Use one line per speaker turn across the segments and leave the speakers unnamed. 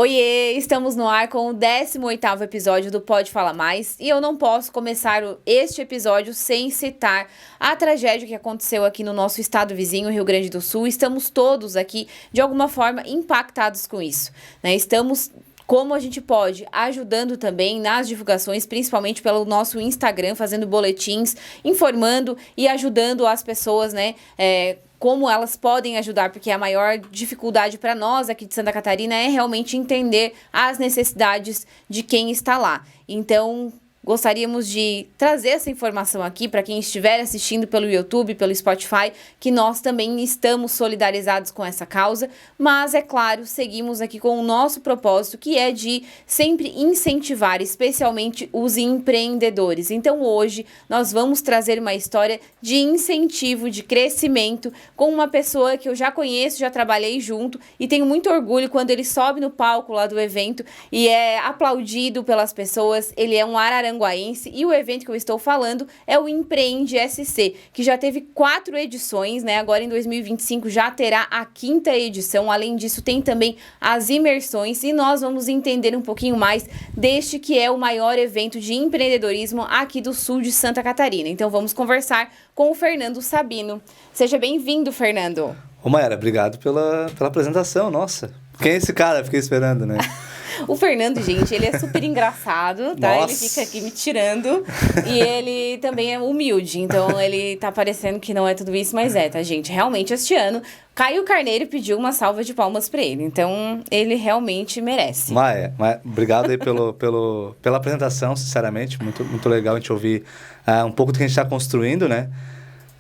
Oiê, estamos no ar com o 18º episódio do Pode Falar Mais e eu não posso começar este episódio sem citar a tragédia que aconteceu aqui no nosso estado vizinho, Rio Grande do Sul. Estamos todos aqui, de alguma forma, impactados com isso, né? Estamos, como a gente pode, ajudando também nas divulgações, principalmente pelo nosso Instagram, fazendo boletins, informando e ajudando as pessoas, né? Como elas podem ajudar, porque a maior dificuldade para nós aqui de Santa Catarina é realmente entender as necessidades de quem está lá. Então, gostaríamos de trazer essa informação aqui para quem estiver assistindo pelo YouTube, pelo Spotify, que nós também estamos solidarizados com essa causa, mas, é claro, seguimos aqui com o nosso propósito, que é de sempre incentivar, especialmente os empreendedores. Então, hoje, nós vamos trazer uma história de incentivo, de crescimento, com uma pessoa que eu já conheço, já trabalhei junto, e tenho muito orgulho quando ele sobe no palco lá do evento e é aplaudido pelas pessoas. Ele é um araranguaense e o evento que eu estou falando é o Empreende SC, que já teve 4 edições, né? Agora em 2025 já terá a 5ª edição. Além disso, tem também as imersões e nós vamos entender um pouquinho mais deste que é o maior evento de empreendedorismo aqui do sul de Santa Catarina. Então vamos conversar com o Fernando Sabino. Seja bem-vindo, Fernando.
Ô, Mayara, obrigado pela apresentação, nossa. Quem é esse cara? Fiquei esperando, né?
O Fernando, gente, ele é super engraçado, tá?
Nossa.
Ele fica aqui me tirando e ele também é humilde, então ele tá parecendo que não é tudo isso, mas é, tá, gente? Realmente, este ano, Caio Carneiro pediu uma salva de palmas pra ele, então ele realmente merece.
Maia, obrigado aí pela apresentação, sinceramente, muito legal a gente ouvir um pouco do que a gente está construindo, né?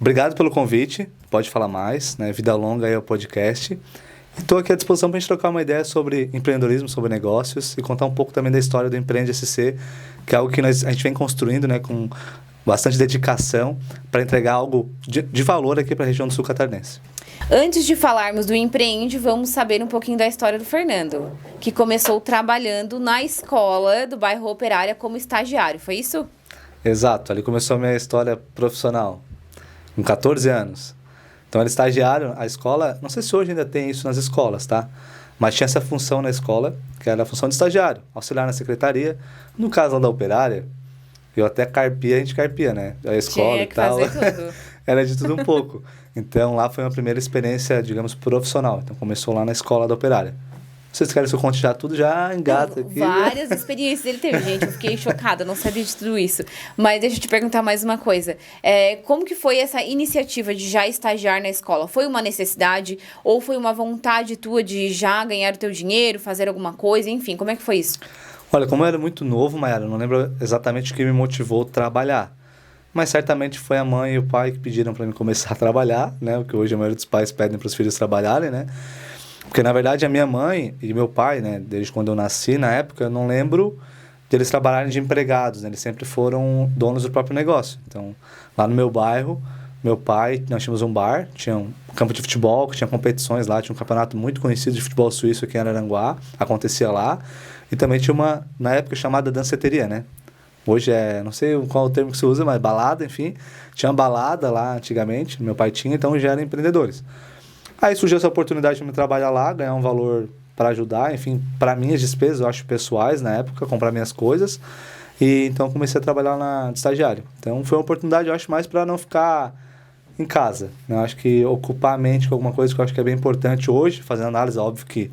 Obrigado pelo convite, pode falar mais, né? Vida longa aí ao podcast. Estou aqui à disposição para a gente trocar uma ideia sobre empreendedorismo, sobre negócios e contar um pouco também da história do Empreende SC, que é algo que a gente vem construindo, né, com bastante dedicação para entregar algo de valor aqui para a região do sul catarinense.
Antes de falarmos do Empreende, vamos saber um pouquinho da história do Fernando, que começou trabalhando na escola do bairro Operária como estagiário, foi isso?
Exato, ali começou a minha história profissional, com 14 anos. Então, era estagiário, a escola, não sei se hoje ainda tem isso nas escolas, tá? Mas tinha essa função na escola, que era a função de estagiário, auxiliar na secretaria. No caso lá da Operária, eu até a gente carpia, né? A escola
tinha
e tal.
Fazer tudo.
Era de tudo um pouco. Então, lá foi a minha primeira experiência, digamos, profissional. Então, começou lá na escola da Operária. Vocês querem que eu conte já tudo? Já engata aqui.
Várias experiências ele teve, gente. Eu fiquei chocada, não sabia de tudo isso. Mas deixa eu te perguntar mais uma coisa. Como que foi essa iniciativa de já estagiar na escola? Foi uma necessidade ou foi uma vontade tua de já ganhar o teu dinheiro, fazer alguma coisa? Enfim, como é que foi isso?
Olha, como eu era muito novo, Mayara, eu não lembro exatamente o que me motivou a trabalhar. Mas certamente foi a mãe e o pai que pediram para mim começar a trabalhar, né? O que hoje a maioria dos pais pedem para os filhos trabalharem, né? Porque, na verdade, a minha mãe e meu pai, né, desde quando eu nasci, na época, eu não lembro de eles trabalharem de empregados, né? Eles sempre foram donos do próprio negócio. Então, lá no meu bairro, meu pai, nós tínhamos um bar, tinha um campo de futebol, que tinha competições lá, tinha um campeonato muito conhecido de futebol suíço aqui em Araranguá, acontecia lá. E também tinha uma, na época, chamada danceteria, né? Hoje não sei qual é o termo que se usa, mas balada, enfim. Tinha uma balada lá antigamente, meu pai tinha, então já eram empreendedores. Aí surgiu essa oportunidade de me trabalhar lá, ganhar um valor para ajudar, enfim, para minhas despesas, eu acho, pessoais na época, comprar minhas coisas. E então comecei a trabalhar de estagiário. Então foi uma oportunidade, eu acho, mais para não ficar em casa, né? Eu acho que ocupar a mente com alguma coisa que eu acho que é bem importante hoje, fazendo análise, óbvio que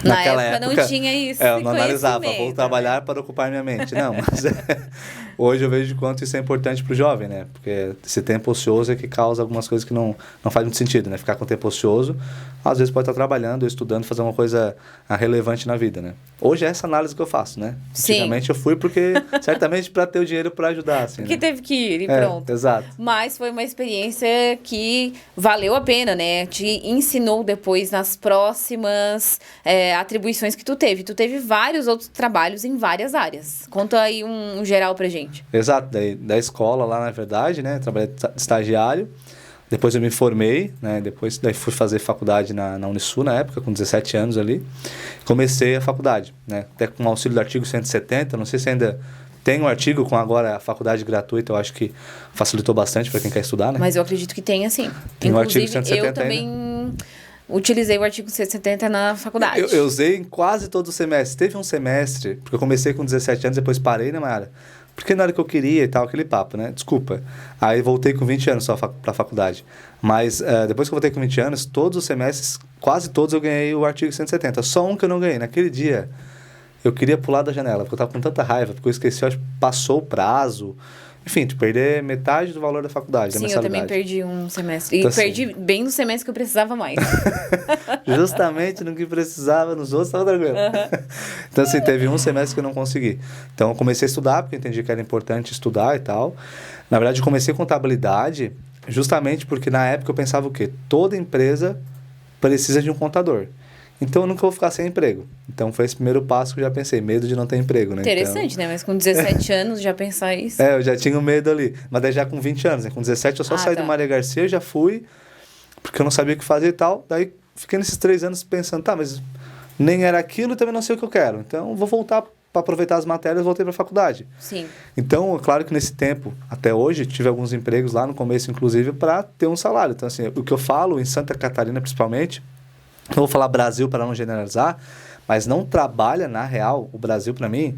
naquela época
não tinha isso.
Eu não analisava, vou trabalhar para ocupar minha mente. Não, mas hoje eu vejo de quanto isso é importante para o jovem, né? Porque esse tempo ocioso é que causa algumas coisas que não faz muito sentido, né? Ficar com tempo ocioso, às vezes pode estar trabalhando, estudando, fazer uma coisa relevante na vida, né? Hoje é essa análise que eu faço, né?
Sim.
Antigamente eu fui porque, certamente, para ter o dinheiro para ajudar, assim,
porque
né?
teve que ir e pronto.
Exato.
Mas foi uma experiência que valeu a pena, né? Te ensinou depois nas próximas atribuições que tu teve. Tu teve vários outros trabalhos em várias áreas. Conta aí um geral pra gente.
Exato. Da escola lá, na verdade, né? Trabalhei de estagiário. Depois eu me formei, né? Daí fui fazer faculdade na Unisul, na época, com 17 anos ali. Comecei a faculdade, né? Até com o auxílio do artigo 170, não sei se ainda tem um artigo com agora a faculdade gratuita, eu acho que facilitou bastante para quem quer estudar, né?
Mas eu acredito que tenha, sim.
Tem
Inclusive,
um artigo 170
eu também...
ainda.
utilizei o artigo 170 na faculdade.
Eu usei em quase todos os semestres. Teve um semestre, porque eu comecei com 17 anos, depois parei, né, Mayara? Porque não era o que eu queria e tal, aquele papo, né? Desculpa. Aí voltei com 20 anos só pra faculdade. Mas depois que eu voltei com 20 anos, todos os semestres, quase todos eu ganhei o artigo 170. Só um que eu não ganhei. Naquele dia, eu queria pular da janela, porque eu tava com tanta raiva, porque eu esqueci, acho que passou o prazo. Enfim, tu perder metade do valor da faculdade,
Sim,
da mensalidade.
eu também perdi um semestre. E
Então,
perdi
assim,
bem no semestre que eu precisava mais.
Justamente no que precisava, nos outros estava tranquilo. Então, assim, teve um semestre que eu não consegui. Então, eu comecei a estudar, porque eu entendi que era importante estudar e tal. Na verdade, eu comecei contabilidade justamente porque na época eu pensava o quê? Toda empresa precisa de um contador. Então, eu nunca vou ficar sem emprego. Então, foi esse primeiro passo que eu já pensei, medo de não ter emprego, né?
Interessante,
então...
né? Mas com 17 anos já pensar isso.
Eu já tinha um medo ali. Mas daí já com 20 anos, né? Com 17 eu só saí do Maria Garcia, já fui, porque eu não sabia o que fazer e tal. Daí, fiquei nesses 3 anos pensando, tá, mas nem era aquilo e também não sei o que eu quero. Então, vou voltar para aproveitar as matérias e voltei para a faculdade.
Sim.
Então, é claro que nesse tempo, até hoje, tive alguns empregos lá no começo, inclusive, para ter um salário. Então, assim, o que eu falo em Santa Catarina, principalmente, não vou falar Brasil para não generalizar, mas não trabalha, na real, o Brasil, para mim,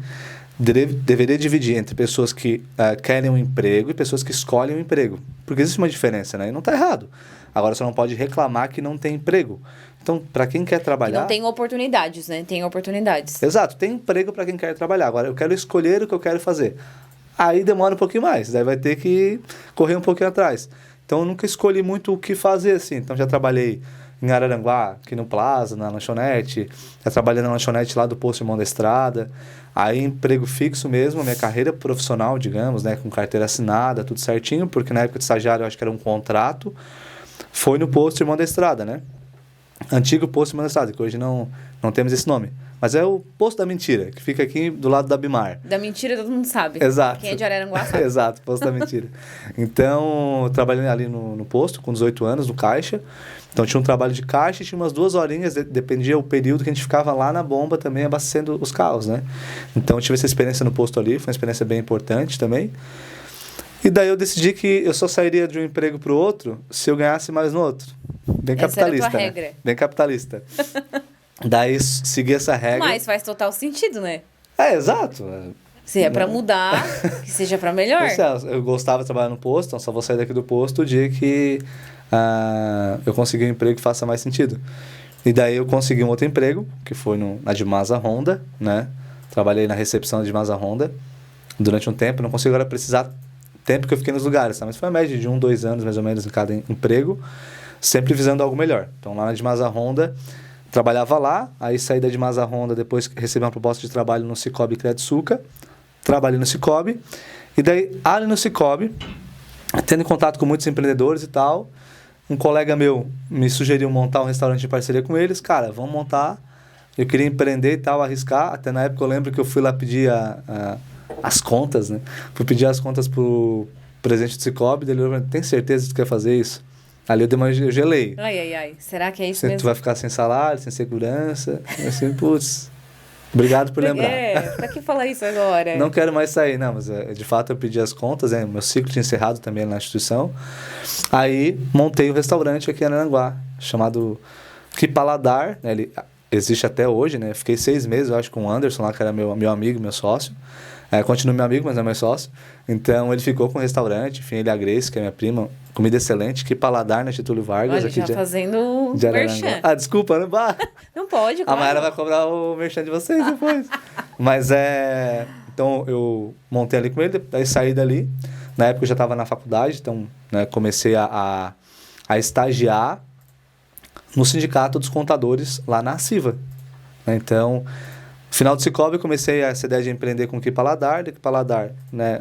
deveria dividir entre pessoas que querem um emprego e pessoas que escolhem um emprego. Porque existe uma diferença, né? E não está errado. Agora, você não pode reclamar que não tem emprego. Então, para quem quer trabalhar...
Não tem oportunidades, né? Tem oportunidades.
Exato, tem emprego para quem quer trabalhar. Agora, eu quero escolher o que eu quero fazer. Aí demora um pouquinho mais, daí vai ter que correr um pouquinho atrás. Então, eu nunca escolhi muito o que fazer, assim. Então, já trabalhei em Araranguá, aqui no Plaza, na lanchonete. Já trabalhei na lanchonete lá do Posto Irmão da Estrada. Aí, emprego fixo mesmo, minha carreira profissional, digamos, né? Com carteira assinada, tudo certinho, porque na época de estagiário eu acho que era um contrato. Foi no Posto Irmão da Estrada, né? Antigo Posto Irmão da Estrada, que hoje não temos esse nome. Mas é o Posto da Mentira, que fica aqui do lado da Bimar.
Da mentira todo mundo sabe.
Exato.
Quem é de Araranguá sabe.
Exato, Posto da Mentira. Então, eu trabalhei ali no posto, com 18 anos, no caixa. Então, tinha um trabalho de caixa e tinha umas 2 horinhas, dependia o período que a gente ficava lá na bomba também, abastecendo os carros, né? Então, eu tive essa experiência no posto ali, foi uma experiência bem importante também. E daí eu decidi que eu só sairia de um emprego para o outro se eu ganhasse mais no outro. Bem capitalista,
essa era a tua
né?
regra.
Bem capitalista. Daí segui essa regra.
Mas faz total sentido, né?
Exato.
Se é pra mudar, que seja pra melhor.
Eu gostava de trabalhar no posto, então só vou sair daqui do posto o dia que eu conseguir um emprego que faça mais sentido. E daí eu consegui um outro emprego, que foi na Dimasa Honda, né? Trabalhei na recepção da Dimasa Honda durante um tempo, não consigo agora precisar tempo que eu fiquei nos lugares, tá? Mas foi a média de 1, 2 anos mais ou menos em cada emprego, sempre visando algo melhor. Então lá na Dimasa Honda, trabalhava lá, aí saí da Dimasa Honda, depois recebi uma proposta de trabalho no Cicobi Crediçuca, trabalhei no Cicobi, e daí ali no Cicobi, tendo contato com muitos empreendedores e tal, um colega meu me sugeriu montar um restaurante em parceria com eles, cara, vamos montar, eu queria empreender e tal, arriscar, até na época eu lembro que eu fui lá pedir as contas, né? Fui pedir as contas pro presidente do Cicobi, ele falou, tem certeza que tu quer fazer isso? Ali eu gelei.
Ai. Será que é isso
Tu
mesmo?
vai ficar sem salário, sem segurança. Assim, putz, obrigado por lembrar.
Pra que falar isso agora?
Não quero mais sair, não, mas de fato eu pedi as contas, né? Meu ciclo tinha encerrado também na instituição. Aí montei um restaurante aqui em Araranguá, chamado Que Paladar, né? Ele existe até hoje, né? Fiquei 6 meses, eu acho, com o Anderson lá, que era meu amigo, meu sócio. Continua meu amigo, mas não é meu sócio. Então, ele ficou com o restaurante. Enfim, ele e a Grace, que é minha prima. Comida excelente. Que Paladar na Getúlio Vargas.
Olha,
aqui
já fazendo merchan.
Desculpa, não vai.
Não pode, claro.
A Mayara vai cobrar o merchan de vocês depois. Mas então, eu montei ali com ele. Daí saí dali. Na época, eu já estava na faculdade. Então, né, comecei a estagiar no Sindicato dos Contadores lá na Civa. Então... Final do Cicobi, eu comecei essa ideia de empreender com o Que Paladar. Que Paladar, né,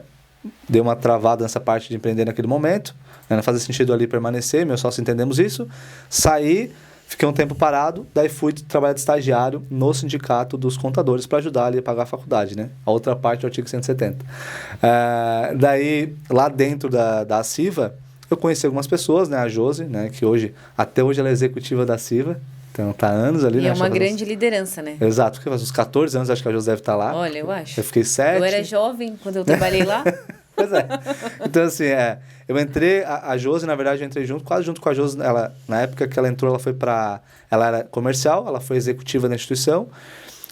deu uma travada nessa parte de empreender naquele momento. Né, não fazia sentido ali permanecer, meu sócio entendemos isso. Saí, fiquei um tempo parado, daí fui trabalhar de estagiário no Sindicato dos Contadores para ajudar ali a pagar a faculdade, né? A outra parte é o artigo 170. Daí, lá dentro da CIVA, eu conheci algumas pessoas, né? A Josi, né, que até hoje ela é executiva da CIVA. Então, tá há anos ali,
e
né?
É uma grande liderança, né?
Exato, porque faz uns 14 anos, acho que a Josi deve estar lá.
Olha, eu acho.
Eu fiquei 7.
Eu era jovem quando eu trabalhei lá.
Pois é. Então, assim, eu entrei, a Josi, na verdade, eu entrei quase junto com a Josi. Ela, na época que ela entrou, ela era comercial, ela foi executiva da instituição.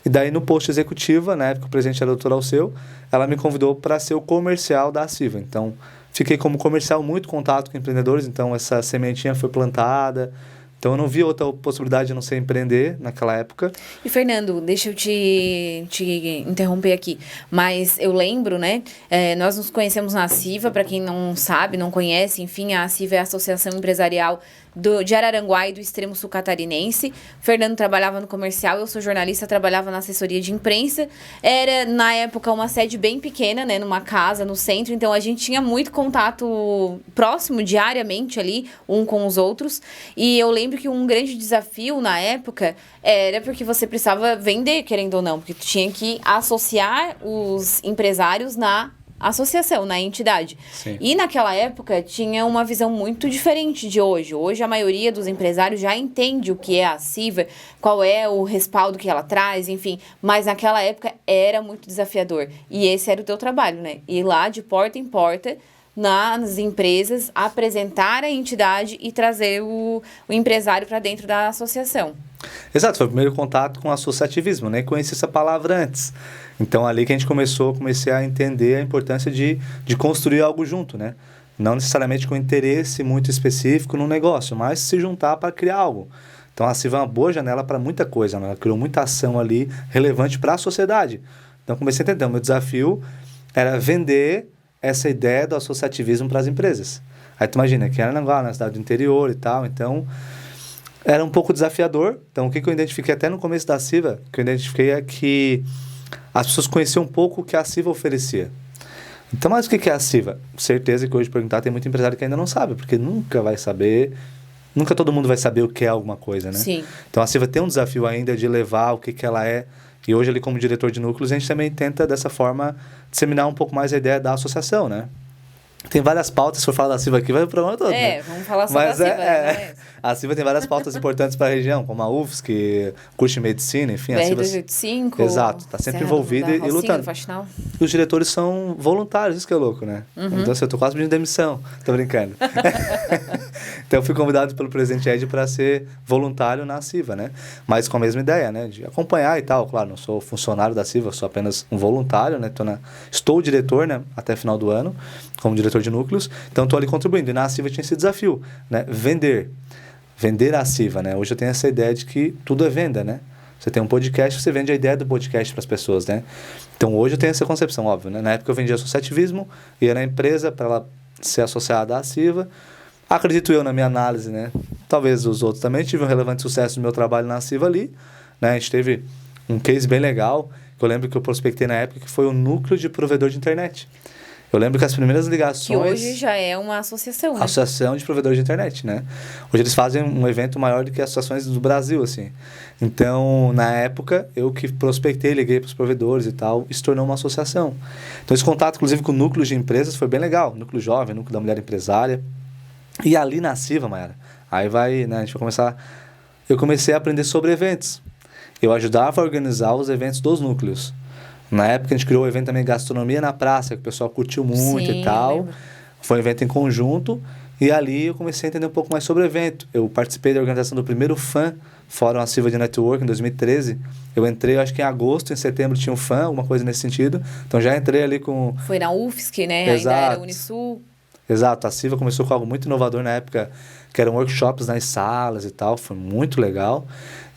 E daí, no posto executiva, na época o presidente era o Dr. Alceu, ela me convidou para ser o comercial da Aciva. Então, fiquei como comercial, muito contato com empreendedores, então essa sementinha foi plantada. Então, eu não vi outra possibilidade de não ser empreender naquela época.
E, Fernando, deixa eu te interromper aqui. Mas eu lembro, né? Nós nos conhecemos na Aciva, para quem não sabe, não conhece, enfim, a Aciva é a Associação Empresarial de Araranguá e do Extremo Sul Catarinense. O Fernando trabalhava no comercial, eu sou jornalista, trabalhava na assessoria de imprensa. Era, na época, uma sede bem pequena, né? Numa casa, no centro. Então, a gente tinha muito contato próximo, diariamente ali, um com os outros. E eu lembro que um grande desafio na época era porque você precisava vender, querendo ou não. Porque tu tinha que associar os empresários na associação, na entidade.
Sim.
E naquela época tinha uma visão muito diferente de hoje. Hoje a maioria dos empresários já entende o que é a Aciva, qual é o respaldo que ela traz, enfim. Mas naquela época era muito desafiador. E esse era o teu trabalho, né? Ir lá de porta em porta nas empresas, apresentar a entidade e trazer o empresário para dentro da associação.
Exato, foi o primeiro contato com o associativismo, nem conhecia essa palavra antes. Então, ali que a gente comecei a entender a importância de construir algo junto, né? Não necessariamente com interesse muito específico no negócio, mas se juntar para criar algo. Então, a Aciva é uma boa janela para muita coisa, né? Ela criou muita ação ali relevante para a sociedade. Então, comecei a entender, o meu desafio era vender essa ideia do associativismo para as empresas. Aí tu imagina, que era na cidade do interior e tal, então era um pouco desafiador. Então o que eu identifiquei até no começo da Aciva, que eu identifiquei é que as pessoas conheciam um pouco o que a Aciva oferecia. Então, mas o que é a Aciva? Certeza que hoje perguntar tem muito empresário que ainda não sabe, porque nunca vai saber, nunca todo mundo vai saber o que é alguma coisa, né?
Sim.
Então a Aciva tem um desafio ainda de levar o que ela é. E hoje, ali como diretor de núcleos, a gente também tenta, dessa forma, disseminar um pouco mais a ideia da associação, né? Tem várias pautas, se for falar da Aciva aqui, vai para o programa todo, né?
Vamos falar só da Aciva. Né?
A Aciva tem várias pautas importantes para a região, como a UFSC, curso de medicina, enfim.
BR-285.
Exato, está sempre envolvida e lutando. E os diretores são voluntários, isso que é louco, né?
Uhum.
Então, assim, eu tô quase pedindo demissão, tô brincando. Então, eu fui convidado pelo presidente Ed para ser voluntário na Aciva, né? Mas com a mesma ideia, né? De acompanhar e tal. Claro, não sou funcionário da Aciva, sou apenas um voluntário, né? Estou diretor, né? Até final do ano, como diretor de núcleos. Então, estou ali contribuindo. E na Aciva tinha esse desafio, né? Vender a Aciva, né? Hoje eu tenho essa ideia de que tudo é venda, né? Você tem um podcast, você vende a ideia do podcast para as pessoas, né? Então, hoje eu tenho essa concepção, óbvio, né? Na época eu vendia associativismo, ia na empresa para ela ser associada à Aciva. Acredito eu, na minha análise, né? Talvez os outros também tive um relevante sucesso no meu trabalho na Aciva ali, né? A gente teve um case bem legal, que eu lembro que eu prospectei na época, que foi o núcleo de provedor de internet. Eu lembro que as primeiras ligações...
Que hoje já é uma associação, né?
Associação de provedores de internet, né? Hoje eles fazem um evento maior do que as associações do Brasil, assim. Então, na época, eu que prospectei, liguei para os provedores e tal, e se tornou uma associação. Então, esse contato, inclusive, com núcleos de empresas foi bem legal. Núcleo jovem, núcleo da mulher empresária. E ali na Aciva, Mayara, aí vai, né? A gente vai começar... Eu comecei a aprender sobre eventos. Eu ajudava a organizar os eventos dos núcleos. Na época, a gente criou o evento também Gastronomia na Praça, que o pessoal curtiu muito. Sim, e tal. Foi um evento em conjunto. E ali eu comecei a entender um pouco mais sobre o evento. Eu participei da organização do primeiro FAN, Fórum Aciva de Network, em 2013. Eu entrei, acho que em agosto, em setembro tinha um FAN, alguma coisa nesse sentido. Então, já entrei ali com...
Foi na UFSC, né?
Exato.
Ainda era Unisul.
Exato. A Aciva começou com algo muito inovador na época, que eram workshops nas salas e tal. Foi muito legal.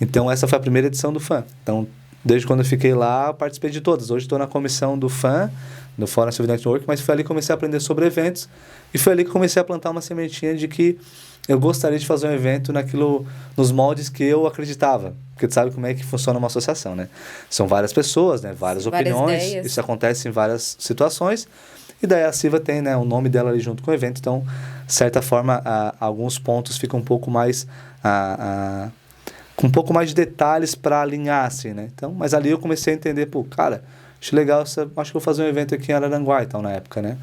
Então, essa foi a primeira edição do FAN. Então, desde quando eu fiquei lá, eu participei de todas. Hoje estou na comissão do FAN, do Fórum Aciva Network, mas foi ali que comecei a aprender sobre eventos e foi ali que comecei a plantar uma sementinha de que eu gostaria de fazer um evento nos moldes que eu acreditava. Porque tu sabe como é que funciona uma associação, né? São várias pessoas, né? Várias opiniões. Ideias. Isso acontece em várias situações. E daí a Aciva tem, né, o nome dela ali junto com o evento. Então, de certa forma, alguns pontos ficam um pouco mais... com um pouco mais de detalhes para alinhar, assim, né? Então, mas ali eu comecei a entender, pô, cara, acho legal, acho que vou fazer um evento aqui em Araranguá e tal, na época, né?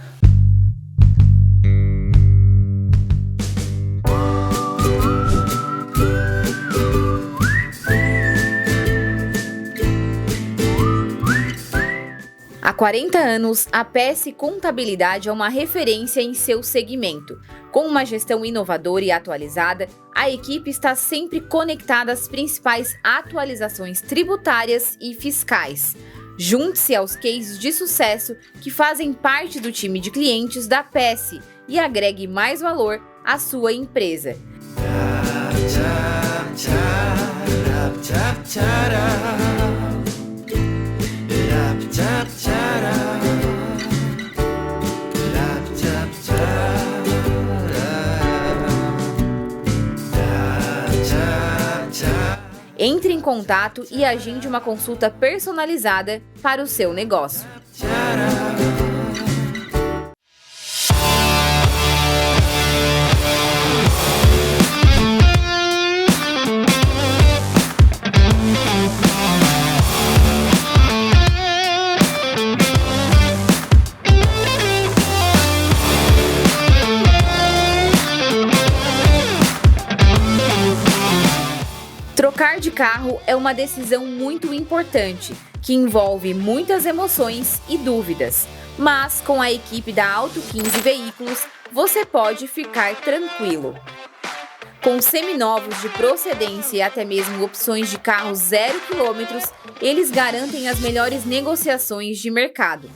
A 40 anos, a PS Contabilidade é uma referência em seu segmento. Com uma gestão inovadora e atualizada, a equipe está sempre conectada às principais atualizações tributárias e fiscais. Junte-se aos cases de sucesso que fazem parte do time de clientes da PS e agregue mais valor à sua empresa. Entre em contato e agende uma consulta personalizada para o seu negócio. Trocar de carro é uma decisão muito importante, que envolve muitas emoções e dúvidas. Mas com a equipe da Auto 15 Veículos, você pode ficar tranquilo. Com seminovos de procedência e até mesmo opções de carro 0 km, eles garantem as melhores negociações de mercado.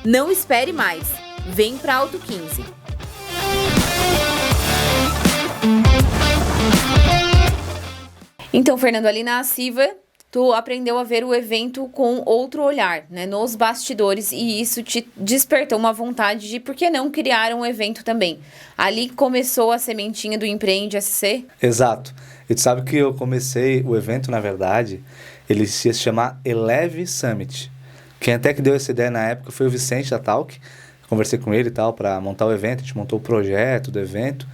Não espere mais. Vem para Auto 15. Então, Fernando, ali na Aciva, tu aprendeu a ver o evento com outro olhar, né, nos bastidores, e isso te despertou uma vontade de, por que não, criar um evento também. Ali começou a sementinha do Empreende SC?
Exato. E tu sabe que eu comecei o evento, na verdade, ele ia se chamar Eleve Summit. Quem até que deu essa ideia na época foi o Vicente da Talk. Conversei com ele e tal para montar o evento, a gente montou o projeto do evento.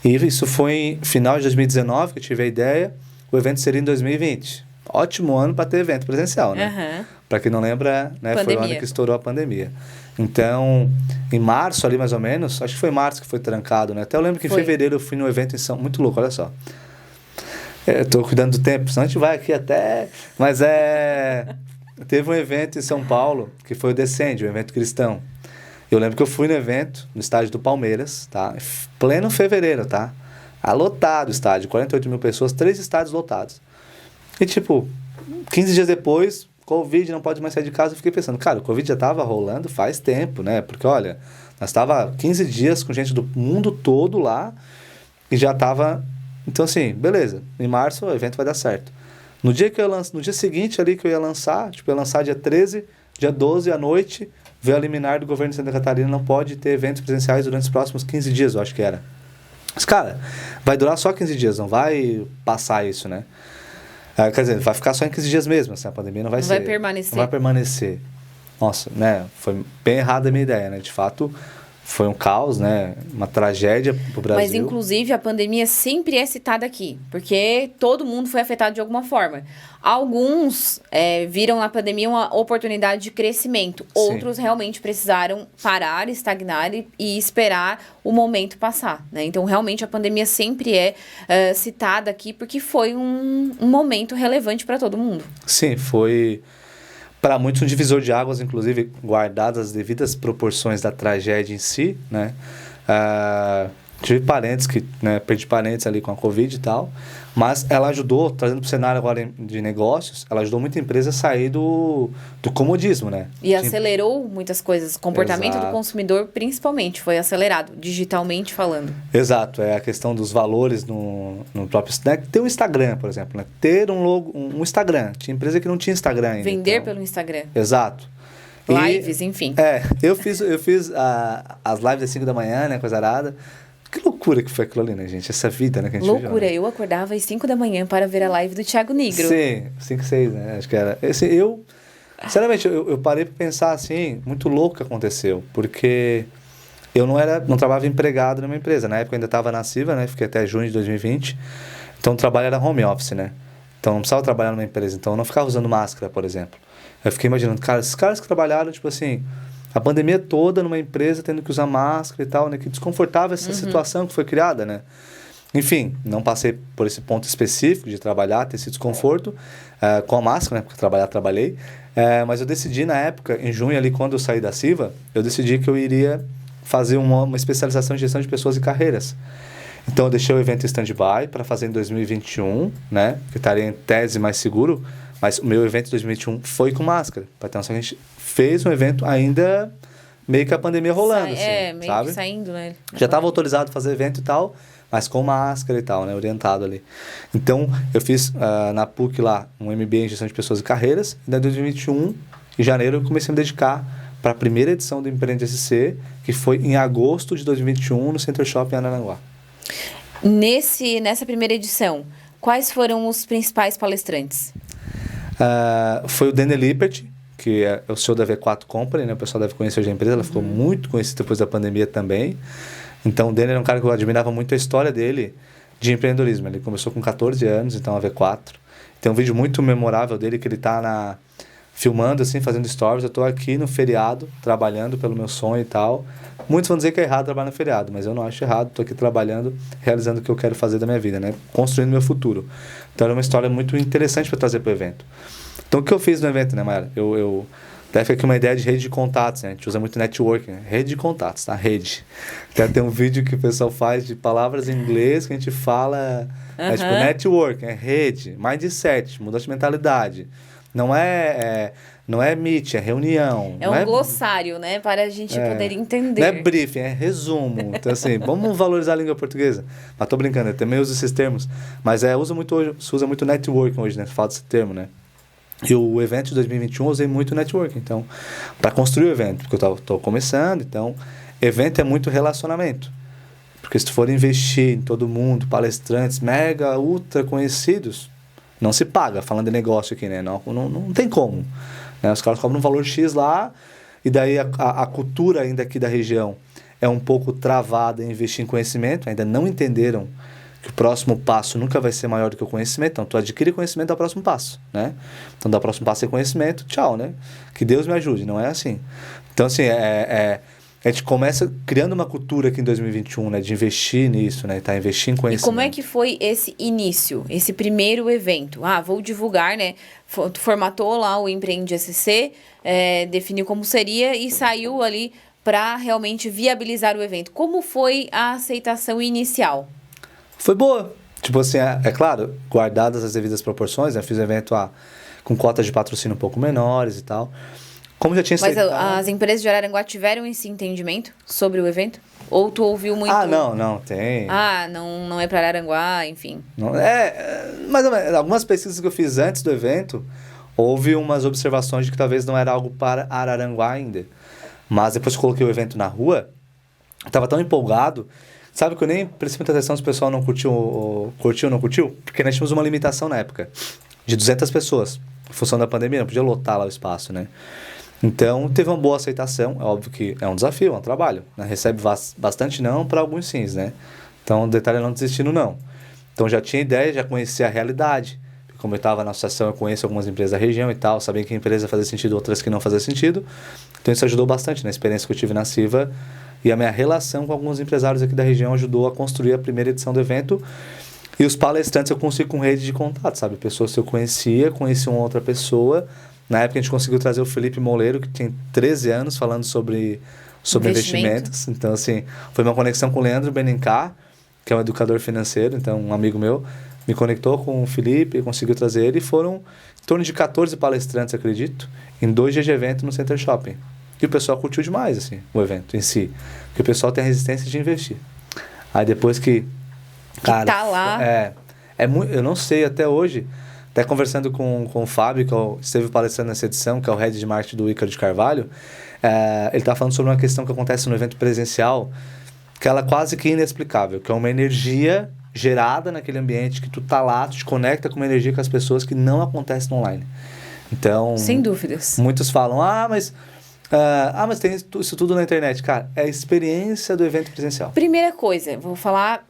E isso foi em final de 2019 que eu tive a ideia. O evento seria em 2020. Ótimo ano para ter evento presencial, né?
Uhum.
Para quem não lembra, né, foi o ano que estourou a pandemia. Então, em março ali mais ou menos, acho que foi março que foi trancado, né? Até eu lembro que em fevereiro eu fui no evento em São... Muito louco, olha só. Eu tô cuidando do tempo, senão a gente vai aqui até... Mas teve um evento em São Paulo, que foi o Descende, um evento cristão. Eu lembro que eu fui no evento, no estádio do Palmeiras, tá? Pleno fevereiro, tá? Lotado o estádio, 48 mil pessoas, 3 estádios lotados. E tipo, 15 dias depois, Covid, não pode mais sair de casa, eu fiquei pensando, cara, o Covid já tava rolando faz tempo, né? Porque, olha, nós tava 15 dias com gente do mundo todo lá e já tava... Então, assim, beleza, em março o evento vai dar certo. No dia seguinte ali que eu ia lançar, tipo, eu ia lançar dia 13, dia 12 à noite... veio a liminar do governo de Santa Catarina, não pode ter eventos presenciais durante os próximos 15 dias, eu acho que era. Mas, cara, vai durar só 15 dias, não vai passar isso, né? Quer dizer, vai ficar só em 15 dias mesmo, assim, a pandemia não vai
Vai permanecer.
Não vai permanecer. Nossa, né? Foi bem errada a minha ideia, né? De fato, foi um caos, né? Uma tragédia pro Brasil.
Mas, inclusive, a pandemia sempre é citada aqui, porque todo mundo foi afetado de alguma forma. Alguns viram na pandemia uma oportunidade de crescimento. Sim. Outros realmente precisaram parar, estagnar e esperar o momento passar, né? Então, realmente, a pandemia sempre é citada aqui porque foi um momento relevante para todo mundo.
Sim, foi... Para muitos, um divisor de águas, inclusive, guardadas as devidas proporções da tragédia em si, né? Tive parentes perdi parentes ali com a Covid e tal, mas ela ajudou, trazendo para o cenário agora de negócios, ela ajudou muita empresa a sair do comodismo, né?
E acelerou muitas coisas, o comportamento do consumidor principalmente foi acelerado, digitalmente falando.
Exato, é a questão dos valores no próprio... Né? Ter um Instagram, por exemplo, né? Ter um Instagram, tinha empresa que não tinha Instagram ainda.
Vender pelo Instagram.
Exato.
Lives, enfim.
Eu fiz as lives às 5 da manhã, né, coisa arada. Que loucura que foi aquilo ali, né, gente? Essa vida, né, que a gente
loucura,
viveu, né?
Eu acordava às 5 da manhã para ver a live do Thiago Nigro.
Sim, 5, 6, né? Acho que era. Sinceramente, eu parei para pensar assim, muito louco que aconteceu, porque eu não trabalhava empregado numa empresa. Na época eu ainda estava na Aciva, né? Fiquei até junho de 2020. Então o trabalho era home office, né? Então não precisava trabalhar numa empresa. Então eu não ficava usando máscara, por exemplo. Eu fiquei imaginando, cara, esses caras que trabalharam, tipo assim, a pandemia toda numa empresa tendo que usar máscara e tal, né? Que desconfortável essa situação que foi criada, né? Enfim, não passei por esse ponto específico de trabalhar, ter esse desconforto com a máscara, né? Porque trabalhei. Mas eu decidi na época, em junho ali, quando eu saí da Siva, eu decidi que eu iria fazer uma especialização em gestão de pessoas e carreiras. Então eu deixei o evento em stand-by para fazer em 2021, né? Que estaria em tese mais seguro, mas o meu evento de 2021 foi com máscara. Para ter noção, a gente fez um evento ainda meio que a pandemia rolando,
meio
sabe?
que saindo, né?
Já estava autorizado a fazer evento e tal, mas com máscara e tal, né? Orientado ali. Então, eu fiz na PUC lá um MBA em gestão de pessoas e carreiras. E em 2021, em janeiro, eu comecei a me dedicar para a primeira edição do Empreende SC, que foi em agosto de 2021, no Center Shopping em Araranguá.
Nessa primeira edição, quais foram os principais palestrantes?
Foi o Danny Lippert, que é o CEO da V4 Company, né? O pessoal deve conhecer hoje a empresa, ela ficou muito conhecida depois da pandemia também. Então, o Danny era um cara que eu admirava muito a história dele de empreendedorismo. Ele começou com 14 anos, então a V4. Tem um vídeo muito memorável dele que ele está filmando, assim, fazendo stories. Eu estou aqui no feriado, trabalhando pelo meu sonho e tal. Muitos vão dizer que é errado trabalhar no feriado, mas eu não acho errado. Estou aqui trabalhando, realizando o que eu quero fazer da minha vida, né? Construindo meu futuro. Então, era uma história muito interessante para trazer para o evento. Então, o que eu fiz no evento, né, Mayara? Eu deve aqui uma ideia de rede de contatos, né? A gente usa muito networking, né? Rede de contatos, tá? Rede. Até tem um vídeo que o pessoal faz de palavras em inglês que a gente fala... É tipo networking, é rede, mindset, mudança de mentalidade. Não é meet, é reunião.
É um glossário, né? Para a gente poder entender.
Não é briefing, é resumo. Então, assim, vamos valorizar a língua portuguesa. Mas tô brincando, eu também uso esses termos. Mas se usa muito networking hoje, né? Fala desse termo, né? E o evento de 2021 eu usei muito networking, então, para construir o evento, porque eu tô começando, então, evento é muito relacionamento. Porque se tu for investir em todo mundo, palestrantes mega, ultra conhecidos, não se paga, falando de negócio aqui, né? Não tem como. Né? Os caras cobram um valor X lá, e daí a cultura ainda aqui da região é um pouco travada em investir em conhecimento, ainda não entenderam que o próximo passo nunca vai ser maior do que o conhecimento. Então, tu adquire conhecimento, dá o próximo passo, né? Então, dá o próximo passo é conhecimento, tchau, né? Que Deus me ajude, não é assim. Então, assim, a gente começa criando uma cultura aqui em 2021, né? De investir nisso, né? Tá, investir em conhecimento.
E como é que foi esse início, esse primeiro evento? Vou divulgar, né? Tu formatou lá o Empreende SC, definiu como seria e saiu ali para realmente viabilizar o evento. Como foi a aceitação inicial?
Foi boa. Tipo assim, é claro, guardadas as devidas proporções, né? Fiz um evento com cotas de patrocínio um pouco menores e tal. Como já tinha
Mas as empresas de Araranguá tiveram esse entendimento sobre o evento? Ou tu ouviu muito...
Não, tem.
Não é para Araranguá, enfim.
Não, mais ou menos. Algumas pesquisas que eu fiz antes do evento, houve umas observações de que talvez não era algo para Araranguá ainda. Mas depois que eu coloquei o evento na rua, eu estava tão empolgado. Sabe que eu nem prestei muita atenção se o pessoal não curtiu ou não curtiu? Porque nós tínhamos uma limitação na época de 200 pessoas. Em função da pandemia, não podia lotar lá o espaço, né? Então, teve uma boa aceitação. É óbvio que é um desafio, é um trabalho, né? Recebe bastante não, para alguns sims, né? Então, o detalhe é não desistir no não. Então, já tinha ideia, já conhecia a realidade. Como eu estava na associação, eu conheço algumas empresas da região e tal, sabia que a empresa fazia sentido, outras que não fazia sentido. Então, isso ajudou bastante na experiência que eu tive na Siva. E a minha relação com alguns empresários aqui da região ajudou a construir a primeira edição do evento. E os palestrantes eu consigo com rede de contato, sabe? Pessoas que eu conhecia uma outra pessoa. Na época a gente conseguiu trazer o Felipe Moleiro, que tem 13 anos, falando sobre investimentos. Então, assim, foi uma conexão com o Leandro Benincá, que é um educador financeiro, então um amigo meu, me conectou com o Felipe, conseguiu trazer ele, e foram em torno de 14 palestrantes, acredito, em 2 dias de evento no Center Shopping. E o pessoal curtiu demais, assim, o evento em si. Porque o pessoal tem a resistência de investir. Aí depois que cara,
tá lá.
Eu não sei até hoje, até conversando com o Fábio, que esteve palestrando nessa edição, que é o head de marketing do Ícaro de Carvalho, ele tá falando sobre uma questão que acontece no evento presencial, que ela é quase que inexplicável, que é uma energia gerada naquele ambiente, que tu tá lá, tu te conecta com uma energia com as pessoas que não acontece no online. Então... Sem
dúvidas.
Muitos falam, mas tem isso tudo na internet. Cara, é a experiência do evento presencial.
Primeira coisa, vou falar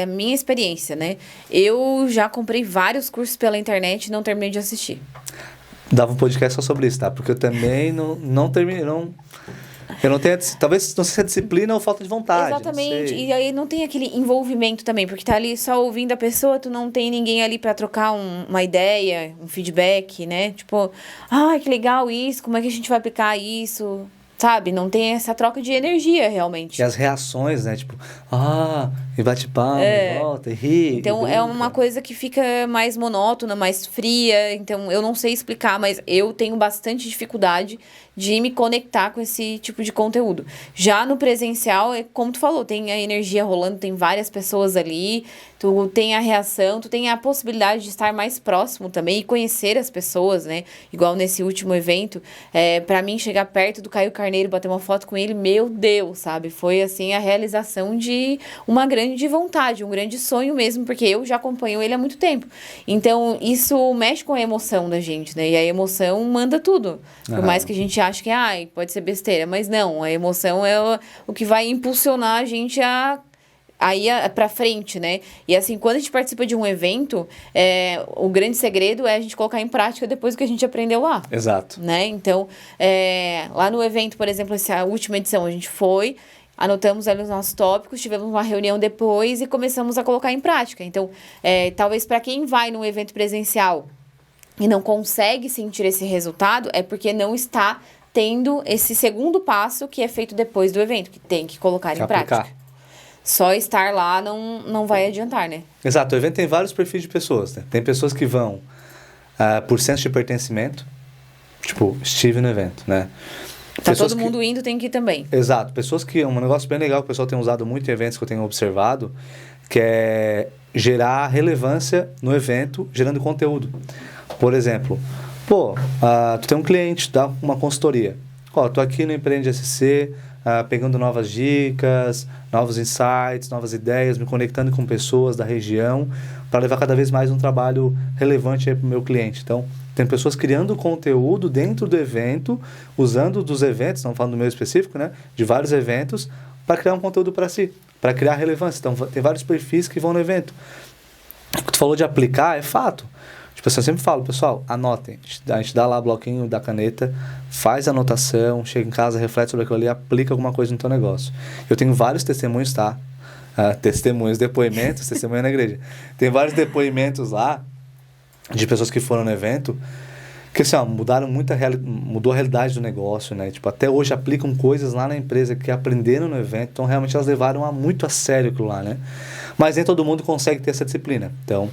minha experiência, né? Eu já comprei vários cursos pela internet e não terminei de assistir.
Dava um podcast só sobre isso, tá? Porque eu também não terminei, Eu não tenho, talvez não seja disciplina ou falta de vontade.
Exatamente. E aí não tem aquele envolvimento também, porque tá ali só ouvindo a pessoa, tu não tem ninguém ali pra trocar uma ideia, um feedback, né? Tipo, que legal isso, como é que a gente vai aplicar isso? Sabe? Não tem essa troca de energia, realmente.
E as reações, né? Tipo, e bate palma, e volta, e ri.
Então, é uma coisa que fica mais monótona, mais fria. Então, eu não sei explicar, mas eu tenho bastante dificuldade de me conectar com esse tipo de conteúdo. Já no presencial, é como tu falou, tem a energia rolando, tem várias pessoas ali, tu tem a reação, tu tem a possibilidade de estar mais próximo também e conhecer as pessoas, né? Igual nesse último evento, pra mim chegar perto do Caio Carneiro, bater uma foto com ele, meu Deus, sabe? Foi, assim, a realização de uma grande vontade, um grande sonho mesmo, porque eu já acompanho ele há muito tempo. Então, isso mexe com a emoção da gente, né? E a emoção manda tudo. Por mais que a gente ache que, pode ser besteira, mas não, a emoção é o que vai impulsionar a gente a ir pra frente, né? E assim, quando a gente participa de um evento, o grande segredo é a gente colocar em prática depois do que a gente aprendeu lá.
Exato.
Né? Então, lá no evento, por exemplo, essa última edição, a gente foi, anotamos ali os nossos tópicos, tivemos uma reunião depois e começamos a colocar em prática. Então, talvez para quem vai num evento presencial e não consegue sentir esse resultado, é porque não está tendo esse segundo passo que é feito depois do evento, que tem que colocar em prática. Só estar lá não vai adiantar, né?
Exato. O evento tem vários perfis de pessoas, né? Tem pessoas que vão por senso de pertencimento, tipo, estive no evento, né?
Todo mundo indo, tem que ir também.
Exato. Pessoas que... Um negócio bem legal que o pessoal tem usado muito em eventos que eu tenho observado, que é gerar relevância no evento, gerando conteúdo. Por exemplo, tu tem um cliente, dá uma consultoria. Tô aqui no Empreende SC, pegando novas dicas, novos insights, novas ideias, me conectando com pessoas da região para levar cada vez mais um trabalho relevante para o meu cliente. Então, tem pessoas criando conteúdo dentro do evento, usando dos eventos, não falando do meu específico, né? De vários eventos, para criar um conteúdo para si, para criar relevância. Então, tem vários perfis que vão no evento. O que tu falou de aplicar é fato. Tipo, eu sempre falo, pessoal, anotem. A gente dá lá o bloquinho da caneta, faz a anotação, chega em casa, reflete sobre aquilo ali, aplica alguma coisa no teu negócio. Eu tenho vários testemunhos, tá? Depoimentos, testemunho na igreja. Tem vários depoimentos lá de pessoas que foram no evento que, assim, mudou a realidade do negócio, né? Tipo, até hoje aplicam coisas lá na empresa que aprenderam no evento, então realmente elas levaram muito a sério aquilo lá, né? Mas nem todo mundo consegue ter essa disciplina, então...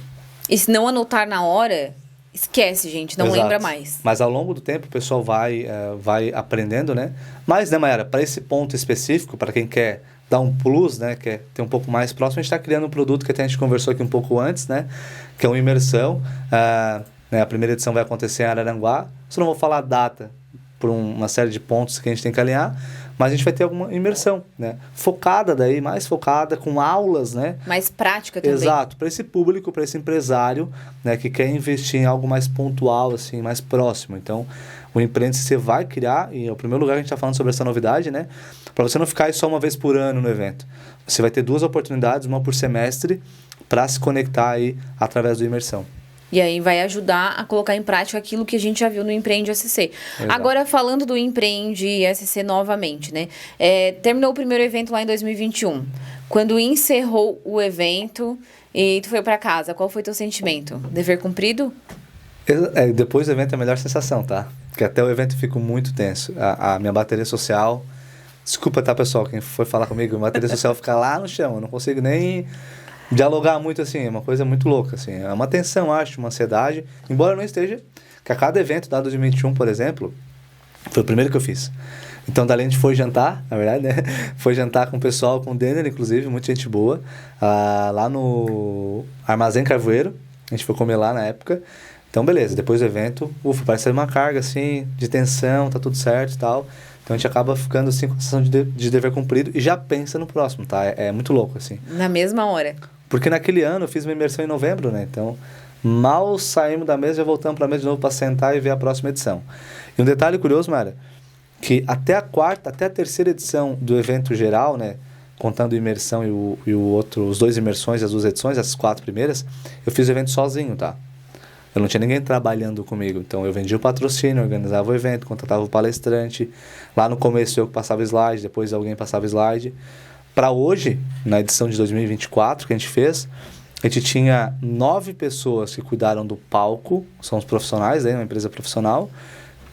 E se não anotar na hora, esquece, gente, não lembra mais.
Mas ao longo do tempo o pessoal vai aprendendo, né? Mas, né, Mayara, para esse ponto específico, para quem quer dar um plus, né, quer ter um pouco mais próximo, a gente está criando um produto que até a gente conversou aqui um pouco antes, né? Que é uma imersão. A primeira edição vai acontecer em Araranguá. Só não vou falar a data por uma série de pontos que a gente tem que alinhar, mas a gente vai ter alguma imersão, né? Mais focada, com aulas, né?
Mais prática também.
Exato, para esse público, para esse empresário, né, que quer investir em algo mais pontual, assim, mais próximo. Então, o Empreende você vai criar, e é o primeiro lugar que a gente está falando sobre essa novidade, né? Para você não ficar só uma vez por ano no evento. Você vai ter 2 oportunidades, uma por semestre, para se conectar aí através do imersão.
E aí vai ajudar a colocar em prática aquilo que a gente já viu no Empreende SC. Exato. Agora, falando do Empreende SC novamente, né? Terminou o primeiro evento lá em 2021. Quando encerrou o evento e tu foi para casa, qual foi teu sentimento? Dever cumprido?
Depois do evento é a melhor sensação, tá? Porque até o evento eu fico muito tenso. A minha bateria social... Desculpa, tá, pessoal? Quem foi falar comigo, minha bateria social fica lá no chão. Eu não consigo nem... dialogar muito, assim, é uma coisa muito louca, assim. É uma tensão, acho, uma ansiedade. Embora não esteja... Que a cada evento da 2021, por exemplo, foi o primeiro que eu fiz. Então, dali a gente foi jantar, na verdade, né? Foi jantar com o pessoal, com o Denner, inclusive, muita gente boa. Lá no Armazém Carvoeiro. A gente foi comer lá na época. Então, beleza. Depois do evento, parece uma carga, assim, de tensão, tá tudo certo e tal. Então, a gente acaba ficando, assim, com a sensação de dever cumprido e já pensa no próximo, tá? É muito louco, assim.
Na mesma hora.
Porque naquele ano eu fiz uma imersão em novembro, né? Então, mal saímos da mesa, já voltamos para a mesa de novo para sentar e ver a próxima edição. E um detalhe curioso, Mara, que até a terceira edição do evento geral, né? Contando a imersão e o outro, os 2 imersões, as 2 edições, as 4 primeiras, eu fiz o evento sozinho, tá? Eu não tinha ninguém trabalhando comigo. Então, eu vendia o patrocínio, organizava o evento, contratava o palestrante. Lá no começo, eu que passava slide, depois alguém passava slide. Para hoje, na edição de 2024 que a gente fez, a gente tinha 9 pessoas que cuidaram do palco, são os profissionais, né, uma empresa profissional,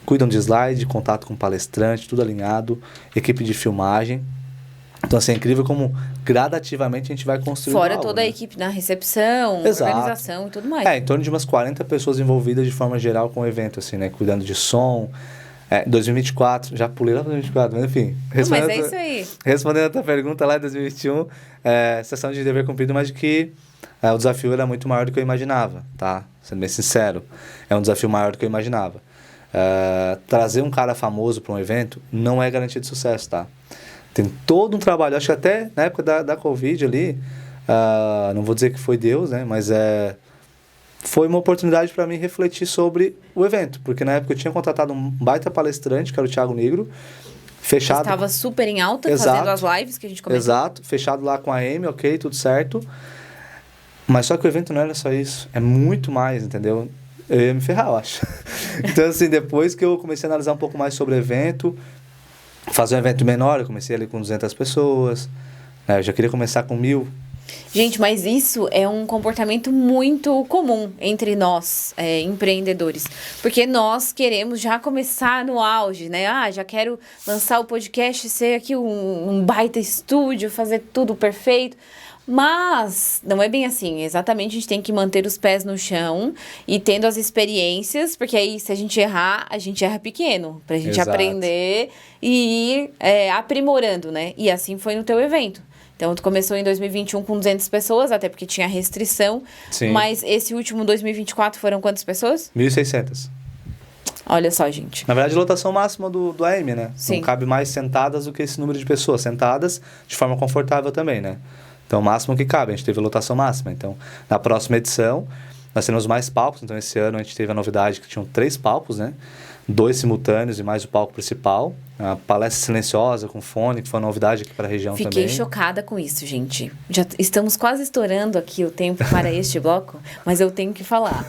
cuidam de slide, contato com palestrante, tudo alinhado, equipe de filmagem. Então, assim, é incrível como gradativamente a gente vai construindo
Fora
algo,
toda
né?
a equipe na recepção,
Exato.
organização e tudo mais.
Em torno de umas 40 pessoas envolvidas de forma geral com o evento, assim, né? Cuidando de som. 2024, já pulei lá para 2024, mas enfim.
Mas é isso aí.
Respondendo a tua pergunta lá em 2021, sessão de dever cumprido, mas que o desafio era muito maior do que eu imaginava, tá? Sendo bem sincero, é um desafio maior do que eu imaginava. Trazer um cara famoso para um evento não é garantia de sucesso, tá? Tem todo um trabalho, acho que até na época da Covid ali, não vou dizer que foi Deus, né? Mas foi uma oportunidade para mim refletir sobre o evento, porque na época eu tinha contratado um baita palestrante, que era o Thiago Negro, fechado.
Estava super em alta,
Exato.
fazendo as lives que a gente comentou.
Exato, fechado lá com a Amy, ok, tudo certo. Mas só que o evento não era só isso, é muito mais, entendeu? Eu ia me ferrar, eu acho. Então, assim, depois que eu comecei a analisar um pouco mais sobre o evento, fazer um evento menor, eu comecei ali com 200 pessoas, né? Eu já queria começar com 1.000.
Gente, mas isso é um comportamento muito comum entre nós, empreendedores. Porque nós queremos já começar no auge, né? Já quero lançar o podcast, ser aqui um baita estúdio, fazer tudo perfeito. Mas não é bem assim. Exatamente, a gente tem que manter os pés no chão e tendo as experiências, porque aí se a gente errar, a gente erra pequeno, pra gente
Exato.
aprender e ir aprimorando, né? E assim foi no teu evento. Então, tu começou em 2021 com 200 pessoas, até porque tinha restrição.
Sim.
Mas esse último 2024 foram quantas pessoas?
1.600.
Olha só, gente.
Na verdade, lotação máxima do AM, né?
Sim.
Não cabe mais sentadas do que esse número de pessoas. Sentadas de forma confortável também, né? Então, o máximo que cabe. A gente teve a lotação máxima. Então, na próxima edição, nós temos mais palcos. Então, esse ano a gente teve a novidade que tinham 3 palcos, né? 2 simultâneos e mais o palco principal. A palestra silenciosa com fone, que foi uma novidade aqui para a região também.
Fiquei chocada com isso, gente. Já estamos quase estourando aqui o tempo para este bloco, mas eu tenho que falar.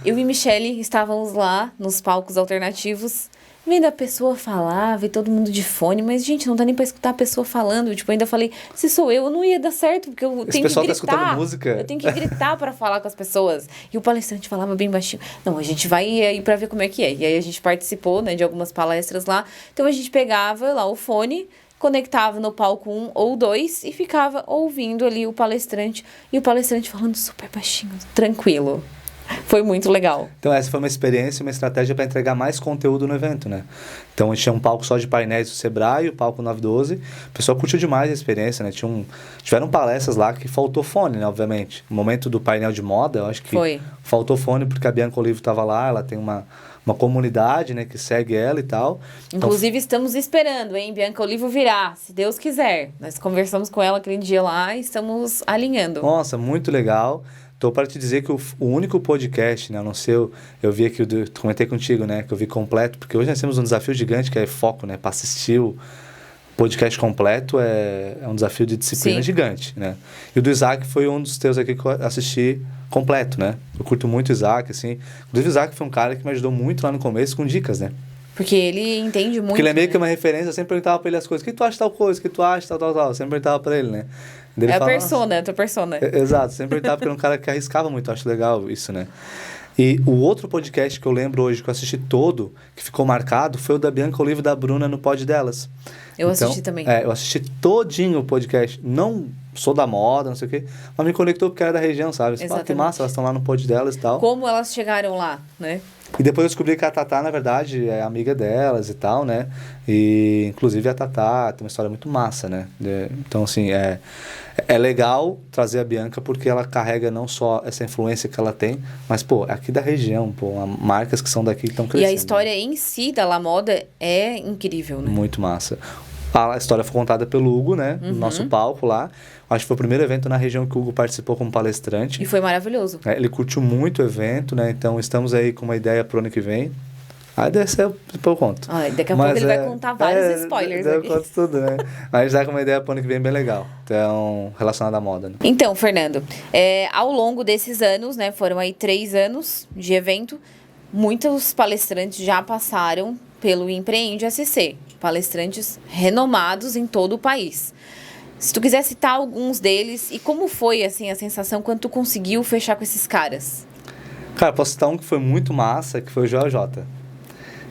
Eu e Michele estávamos lá nos palcos alternativos, vendo a pessoa falar, ver todo mundo de fone, mas, gente, não dá nem para escutar a pessoa falando. Tipo, eu ainda falei, se sou eu não ia dar certo, porque eu tenho que gritar.
Esse pessoal tá escutando música.
Eu tenho que gritar para falar com as pessoas. E o palestrante falava bem baixinho. Não, a gente vai aí para ver como é que é. E aí a gente participou, né, de algumas palestras lá. Então a gente pegava lá o fone, conectava no palco 1 ou 2 e ficava ouvindo ali o palestrante. E o palestrante falando super baixinho, tranquilo. Foi muito legal.
Então, essa foi uma experiência, uma estratégia para entregar mais conteúdo no evento, né? Então, a gente tinha um palco só de painéis do Sebrae, o palco 912. O pessoal curtiu demais a experiência, né? Tiveram palestras lá que faltou fone, né? Obviamente. No momento do painel de moda, eu acho que faltou fone porque a Bianca Olivo estava lá, ela tem uma comunidade, né, que segue ela e tal.
Inclusive, estamos esperando, hein? Bianca Olivo virá, se Deus quiser. Nós conversamos com ela aquele dia lá e estamos alinhando.
Nossa, muito legal. Tô para te dizer que o único podcast, né, a não ser eu vi aqui, comentei contigo, né, que eu vi completo, porque hoje nós temos um desafio gigante que é foco, né, para assistir o podcast completo é um desafio de disciplina gigante, né. E o do Isaac foi um dos teus aqui que eu assisti completo, né. Eu curto muito o Isaac, assim. Inclusive o Isaac foi um cara que me ajudou muito lá no começo com dicas, né.
Porque ele entende muito.
Porque ele é meio que uma referência, eu sempre perguntava pra ele as coisas. O que tu acha de tal coisa? O que tu acha de tal? Eu sempre perguntava pra ele, né.
É a persona, é a tua persona.
Exato, sempre perguntava porque era um cara que arriscava muito, eu acho legal isso, né. E o outro podcast que eu lembro hoje, que eu assisti todo, que ficou marcado, foi o da Bianca Olivo e da Bruna no Pod Delas.
Eu assisti também.
Eu assisti todinho o podcast. Não sou da moda, não sei o quê, mas me conectou porque era da região, sabe? Exatamente. Que massa, elas estão lá no Pod Delas e tal.
Como elas chegaram lá, né?
E depois eu descobri que a Tatá, na verdade, é amiga delas e tal, né? E, inclusive, a Tatá tem uma história muito massa, né? Então, assim, é legal trazer a Bianca porque ela carrega não só essa influência que ela tem, mas, pô, aqui da região, pô, marcas que são daqui que estão crescendo.
E a história em si da La Moda é incrível, né?
Muito massa. A história foi contada pelo Hugo, né? No nosso palco lá. Acho que foi o primeiro evento na região que o Hugo participou como palestrante.
E foi maravilhoso.
Ele curtiu muito o evento, né? Então, estamos aí com uma ideia pro ano que vem. Aí desse eu conto.
Daqui a pouco ele vai contar vários spoilers aqui.
Eu conto tudo, né? Mas já com uma ideia pro ano que vem bem legal. Então, relacionada à moda, né?
Então, Fernando, ao longo desses anos, né, foram aí 3 anos de evento, muitos palestrantes já passaram pelo Empreende SC, palestrantes renomados em todo o país. Se tu quiser citar alguns deles, e como foi, assim, a sensação quando tu conseguiu fechar com esses caras?
Cara, posso citar um que foi muito massa, que foi o Joel J.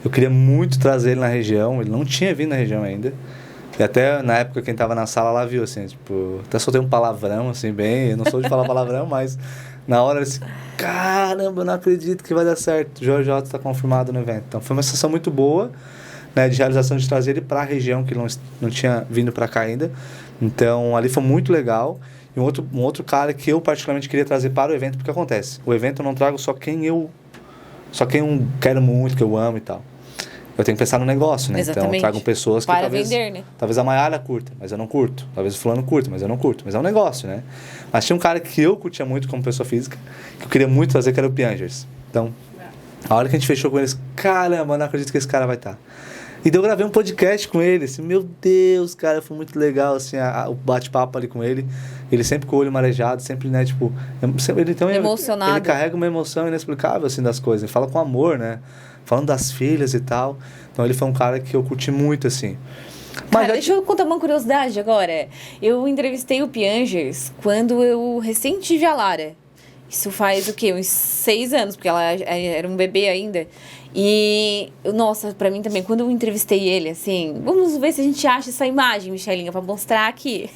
Eu queria muito trazer ele na região, ele não tinha vindo na região ainda. E até na época quem tava na sala lá viu, assim, tipo, até soltei um palavrão, assim, bem, eu não sou de falar palavrão, mas na hora assim, caramba, eu não acredito que vai dar certo. O Joel J tá confirmado no evento. Então foi uma sensação muito boa, né, de realização de trazer ele para a região que não tinha vindo para cá ainda. Então ali foi muito legal. E um outro cara que eu particularmente queria trazer para o evento, porque acontece, o evento eu não trago só quem eu quero muito, que eu amo e tal. Eu tenho que pensar no negócio, né?
Exatamente.
Então eu trago pessoas que
para
talvez
vender, né?
Talvez a Mayara curta, mas eu não curto. Talvez o fulano curta, mas eu não curto. Mas é um negócio, né? Mas tinha um cara que eu curtia muito como pessoa física, que eu queria muito trazer, que era o Piangers. Então, a hora que a gente fechou com eles, caramba, eu não acredito que esse cara vai estar. E daí eu gravei um podcast com ele, assim, meu Deus, cara, foi muito legal, assim, o bate-papo ali com ele. Ele sempre com o olho marejado, sempre, né, tipo...
Emocionado.
Ele carrega uma emoção inexplicável, assim, das coisas. Ele fala com amor, né? Falando das filhas e tal. Então ele foi um cara que eu curti muito, assim. Mas
cara, deixa eu contar uma curiosidade agora. Eu entrevistei o Piangers quando eu recém tive a Lara. Isso faz o quê? Uns 6 anos, porque ela era um bebê ainda. E, nossa, pra mim também, quando eu entrevistei ele, assim, vamos ver se a gente acha essa imagem, Michelinha, pra mostrar aqui.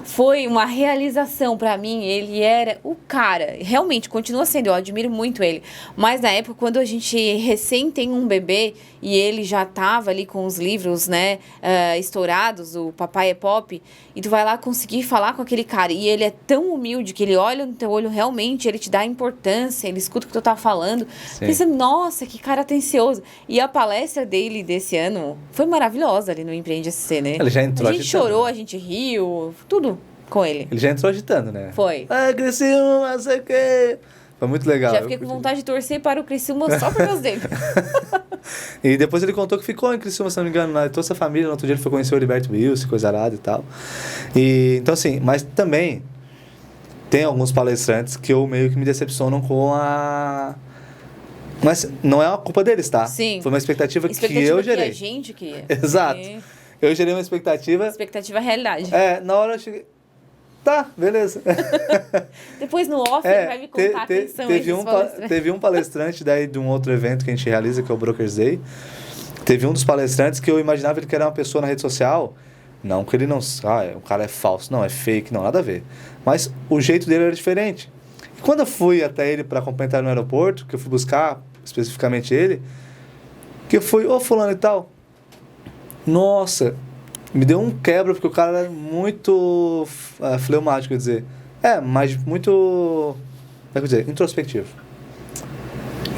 Foi uma realização pra mim, ele era o cara, realmente, continua sendo, eu admiro muito ele. Mas na época, quando a gente recém tem um bebê e ele já tava ali com os livros, né, estourados, o Papai é Pop, e tu vai lá conseguir falar com aquele cara, e ele é tão humilde que ele olha no teu olho realmente, ele te dá importância, ele escuta o que tu tá falando. Pensa, nossa, que cara atencioso. E a palestra dele desse ano foi maravilhosa ali no Empreende SC, né?
Ele já entrou
a gente
agitando,
chorou,
né?
a gente riu, tudo com ele.
Ele já entrou agitando, né?
Foi.
Criciúma, não sei o quê. Foi muito legal.
Já fiquei com vontade de torcer para o Criciúma só por causa dele.
E depois ele contou que ficou em Criciúma, se não me engano, toda essa família. No outro dia ele foi conhecer o Heriberto Wilson, coisa arada e tal. E, então, assim, mas também tem alguns palestrantes que eu meio que me decepcionam com a... Mas não é uma culpa deles, tá?
Sim.
Foi uma expectativa que eu gerei.
Que a gente queria.
Exato. Eu gerei uma expectativa.
Expectativa é realidade.
Na hora eu cheguei... Tá, beleza.
Depois no off ele vai me contar quem são esses palestrantes.
Teve um palestrante daí de um outro evento que a gente realiza, que é o Brokers Day. Teve um dos palestrantes que eu imaginava que era uma pessoa na rede social. Não que ele não... o cara é falso. Não, é fake. Não, nada a ver. Mas o jeito dele era diferente. E quando eu fui até ele para complementar no aeroporto, que eu fui buscar especificamente ele, que eu fui, fulano e tal. Nossa, me deu um quebra, porque o cara era muito fleumático, quer dizer. Mas muito, como é que eu dizer, introspectivo.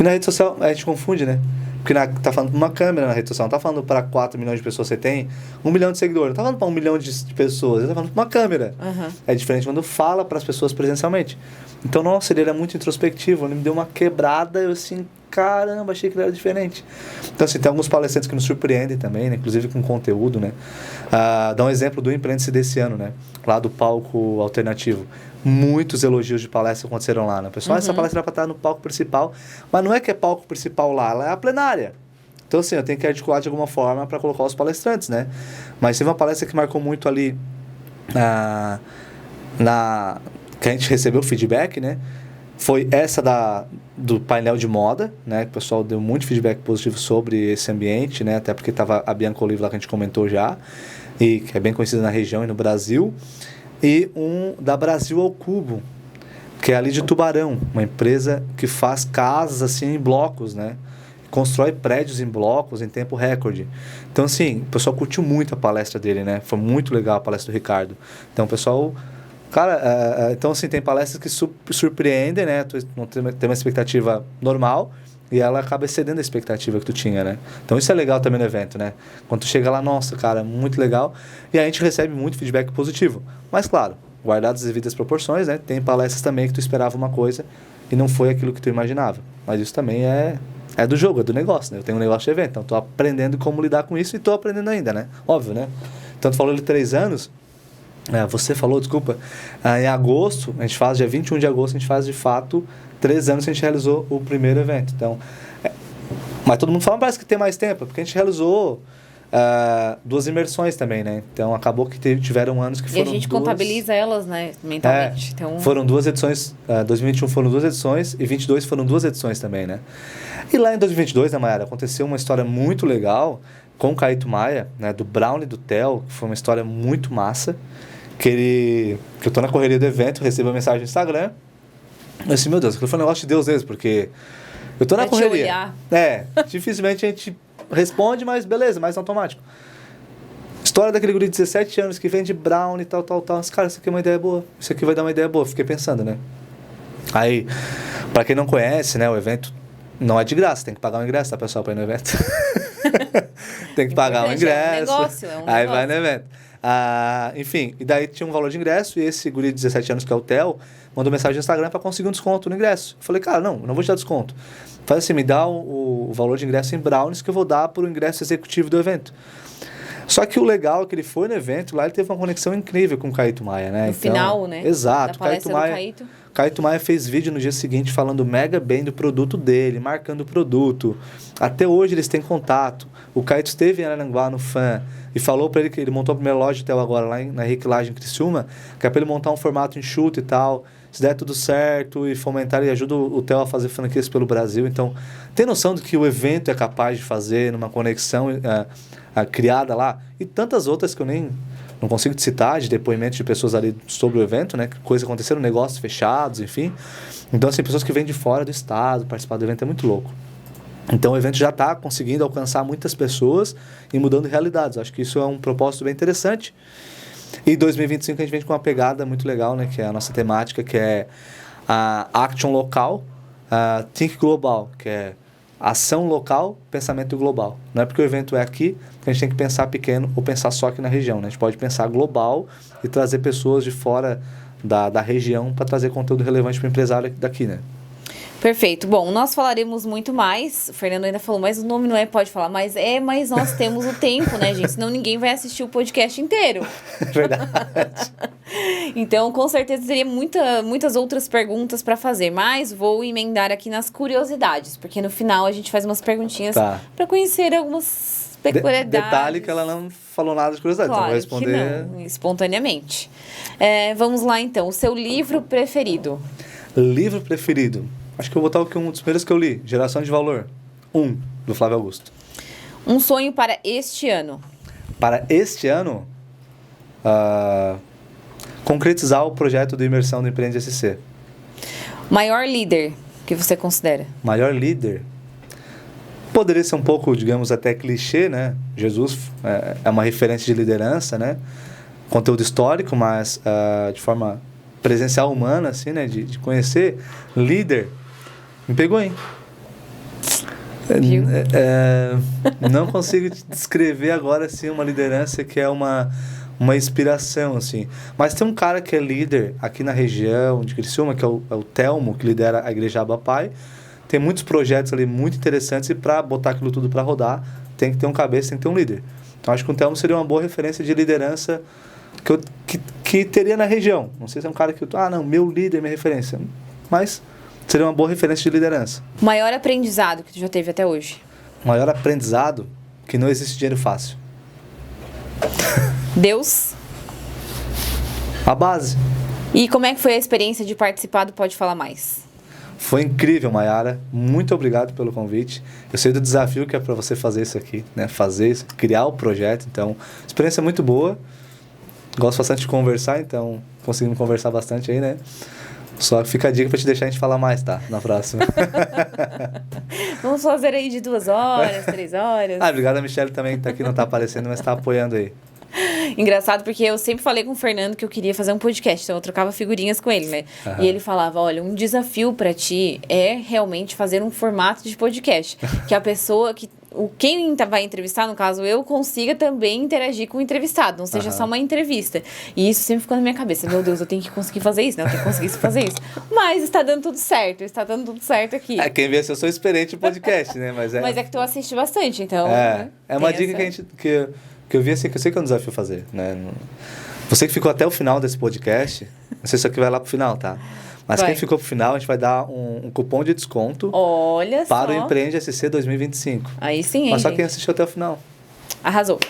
E na rede social, a gente confunde, né? Porque tá falando pra uma câmera na rede social, não tá falando para 4 milhões de pessoas, você tem 1 milhão de seguidores, não tá falando para 1 milhão de pessoas, ele tá falando pra uma câmera.
Uhum.
É diferente quando fala para as pessoas presencialmente. Então, nossa, ele era muito introspectivo, ele me deu uma quebrada, eu assim, caramba, achei que ele era diferente. Então, assim, tem alguns palestrantes que nos surpreendem também, né? Inclusive com conteúdo, né? Dá um exemplo do Empreende-se desse ano, né? Lá do palco alternativo. Muitos elogios de palestra aconteceram lá, né? Pessoal, essa palestra era para estar no palco principal, mas não é que é palco principal lá, ela é a plenária. Então, assim, eu tenho que articular de alguma forma para colocar os palestrantes, né? Mas teve uma palestra que marcou muito ali, que a gente recebeu feedback, né? Foi essa do painel de moda, né? O pessoal deu muito feedback positivo sobre esse ambiente, né? Até porque estava a Bianca Oliva lá que a gente comentou já, e que é bem conhecida na região e no Brasil. E um da Brasil ao Cubo, que é ali de Tubarão, uma empresa que faz casas assim em blocos, né? Constrói prédios em blocos em tempo recorde. Então, assim, o pessoal curtiu muito a palestra dele, né? Foi muito legal a palestra do Ricardo. Então, o pessoal... Cara, então, assim, tem palestras que surpreendem, né? Tu não tem uma expectativa normal e ela acaba excedendo a expectativa que tu tinha, né? Então, isso é legal também no evento, né? Quando tu chega lá, nossa, cara, muito legal. E a gente recebe muito feedback positivo. Mas, claro, guardadas as devidas proporções, né? Tem palestras também que tu esperava uma coisa e não foi aquilo que tu imaginava. Mas isso também é é do jogo, é do negócio, né? Eu tenho um negócio de evento, então tô aprendendo como lidar com isso e tô aprendendo ainda, né? Óbvio, né? Então, tu falou de 3 anos, você falou, desculpa, em agosto, a gente faz, dia 21 de agosto, a gente faz de fato 3 anos que a gente realizou o primeiro evento. Então, mas todo mundo fala, parece que tem mais tempo, porque a gente realizou 2 imersões também, né? Então, acabou que tiveram anos que foram
E a gente contabiliza elas, né, mentalmente. Então...
Foram 2 edições, 2021 foram 2 edições e 22 foram 2 edições também, né? E lá em 2022, né, Mayara, aconteceu uma história muito legal com o Caíto Maia, né, do Brown e do Theo, que foi uma história muito massa, que eu tô na correria do evento, recebo uma mensagem no Instagram, eu disse, meu Deus, aquilo foi um negócio de Deus mesmo, porque eu tô na correria. Dificilmente a gente responde, mas beleza, mais automático. História daquele guri de 17 anos que vende Brown e tal. Mas, cara, isso aqui é uma ideia boa. Isso aqui vai dar uma ideia boa. Fiquei pensando, né? Aí, pra quem não conhece, né, o evento não é de graça. Tem que pagar um ingresso, tá, pessoal, pra ir no evento? Tem que pagar um ingresso.
É um negócio.
Aí vai no evento. Enfim, e daí tinha um valor de ingresso e esse guri de 17 anos, que é o Theo, mandou mensagem no Instagram para conseguir um desconto no ingresso. Eu falei, cara, não vou te dar desconto. Faz assim, me dá o valor de ingresso em brownies que eu vou dar por o ingresso executivo do evento. Só que o legal é que ele foi no evento, lá ele teve uma conexão incrível com o Caíto Maia, né?
No final, né?
Exato.
Da palestra do Caíto.
Caíto Maia fez vídeo no dia seguinte falando mega bem do produto dele, marcando o produto. Até hoje eles têm contato. O Caíto esteve em Araranguá no FAN e falou para ele que ele montou a primeira loja até agora lá na Henrique Lage, em Criciúma, que é para ele montar um formato enxuto e tal. Se der tudo certo e fomentar, ele ajuda o Theo a fazer franquias pelo Brasil. Então, tem noção do que o evento é capaz de fazer numa conexão criada lá? E tantas outras que eu nem não consigo te citar, de depoimentos de pessoas ali sobre o evento, né? Coisas aconteceram, negócios fechados, enfim. Então, assim, pessoas que vêm de fora do estado participar do evento é muito louco. Então, o evento já está conseguindo alcançar muitas pessoas e mudando realidades. Acho que isso é um propósito bem interessante. E em 2025 a gente vem com uma pegada muito legal, né? Que é a nossa temática, que é a Action Local, Think Global, que é ação local, pensamento global. Não é porque o evento é aqui que a gente tem que pensar pequeno ou pensar só aqui na região, né? A gente pode pensar global e trazer pessoas de fora da região para trazer conteúdo relevante para o empresário daqui, né?
Perfeito. Bom, nós falaremos muito mais. O Fernando ainda falou, mas o nome não é Pode Falar Mais. Mas nós temos o tempo, né, gente? Senão ninguém vai assistir o podcast inteiro.
Verdade.
Então, com certeza, teria muitas outras perguntas para fazer. Mas vou emendar aqui nas curiosidades. Porque no final a gente faz umas perguntinhas para conhecer algumas peculiaridades.
Detalhe que ela não falou nada de curiosidade.
Claro,
então vou responder...
que não, espontaneamente. Vamos lá, então. O seu livro preferido?
Livro preferido? Acho que eu vou botar aqui um dos primeiros que eu li, Geração de Valor 1, do Flávio Augusto.
Um sonho para este ano?
Para este ano, concretizar o projeto de imersão do Empreende SC.
Maior líder que você considera?
Maior líder? Poderia ser um pouco, digamos, até clichê, né? Jesus é uma referência de liderança, né? Conteúdo histórico, mas de forma presencial humana, assim, né? De conhecer. Líder... Me pegou, hein? Não consigo te descrever agora, assim, uma liderança que é uma inspiração, assim. Mas tem um cara que é líder aqui na região de Criciúma, que é o Telmo, que lidera a Igreja Abba Pai. Tem muitos projetos ali muito interessantes e para botar aquilo tudo para rodar, tem que ter um cabeça, tem que ter um líder. Então, acho que o Telmo seria uma boa referência de liderança que teria na região. Não sei se é um cara que... meu líder é minha referência. Mas... seria uma boa referência de liderança.
Maior aprendizado que tu já teve até hoje?
Maior aprendizado? Que não existe dinheiro fácil.
Deus?
A base.
E como é que foi a experiência de participar do Pode Falar Mais?
Foi incrível, Mayara. Muito obrigado pelo convite. Eu sei do desafio que é para você fazer isso aqui, né? Fazer isso, criar o projeto. Então, experiência muito boa. Gosto bastante de conversar, então conseguimos conversar bastante aí, né? Só fica a dica pra te deixar a gente falar mais, tá? Na próxima.
Vamos fazer aí de 2 horas, 3 horas.
Obrigado a Michelle também, que tá aqui, não tá aparecendo, mas tá apoiando aí.
Engraçado, porque eu sempre falei com o Fernando que eu queria fazer um podcast, então eu trocava figurinhas com ele, né? Uhum. E ele falava, olha, um desafio pra ti é realmente fazer um formato de podcast. Que a pessoa, que quem vai entrevistar, no caso eu, consiga também interagir com o entrevistado, não seja só uma entrevista. E isso sempre ficou na minha cabeça. Meu Deus, eu tenho que conseguir fazer isso, né? Eu tenho que conseguir fazer isso. Mas está dando tudo certo, aqui.
Quem vê se eu sou experiente em podcast, né? Mas é
que tu assiste bastante, então...
É uma dica que eu vi assim, que eu sei que é um desafio fazer, né? Você que ficou até o final desse podcast, não sei se isso aqui vai lá pro final, tá? Mas quem ficou pro final, a gente vai dar um cupom de desconto para o Empreende SC 2025.
Aí sim, hein,
mas só quem assistiu até o final.
Arrasou.